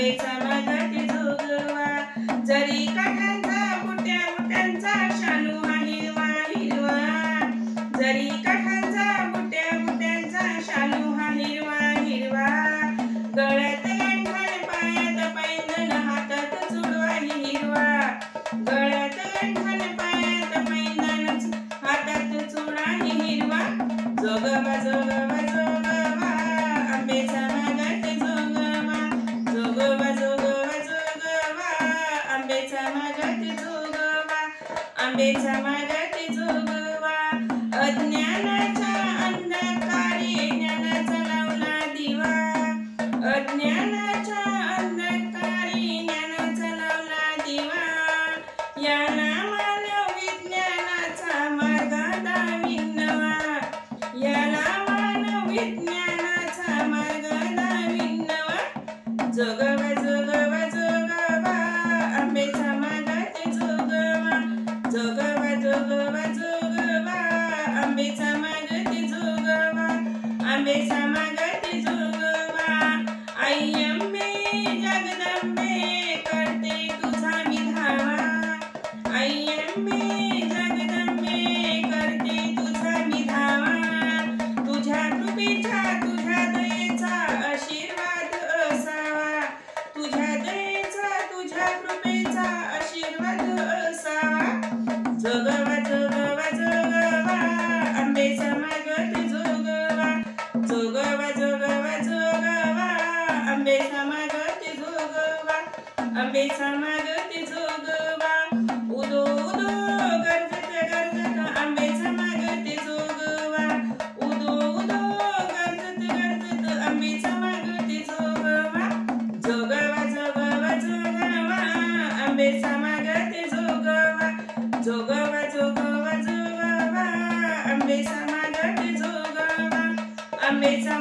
आंब्याचा मागती जोगवा जरी काठांचा मोठ्या मोठ्यांचा शालू हिरवा हिरवा जरी काठांचा मोठ्या मोठ्यांचा शालू हिरवा हिरवा गळ्यात गंठण पायात पैंजण हातात चुडवा हिरवा गळ्यात गंठण पायात पैंजण हातात चुडा हिरवा जोगवा जोगवा जोगवा आंब्याचा मागती जोगवा जोगवा जोगवा जोगवा आंब्याचा मागती जोगवा आंब्याचा मागती जोगवा अज्ञानाच्या अंधकारी ज्ञानाचा लावला दिवा अज्ञानाच्या अंधकारी ज्ञानाचा लावला दिवा या नामानं विज्ञानाचा मार्ग दाविनवा या नामानं विज्ञानाचा मार्ग दाविनवा जोगवा जोगवा जोगवा आंब्याचा मागती जोगवा जोगवा जोगवा जोगवा आंब्याचा मागती जोगवा आंब्याचा मागती जोगवा आई अंबे जगदंबे करते तुझा मी धावा आई अंबे जगदंबे करते तुझा मी धावा तुझ्या कृपेचा तुझ्या दयेचा आशीर्वाद असावा तुझ्या दयेचा तुझ्या कृपेचा आशीर्वाद असावा जोगवा जोगवा जोगवा आंब्याचा मागती जोगवा जोगवा जोगवा जोगवा आंब्याचा मागती जोगवा आंब्याचा मागती जोगवा उदो उदो गरजत गरजत आंब्याचा मागती जोगवा उदो उदो गरजत गरजत आंब्याचा मागती जोगवा जोगवा जोगवा जोगवा आंब्याचा मागती जोगवा जोगवा जोगवा जोगवा आंब्याचा मागती जोगवा आंब्याचा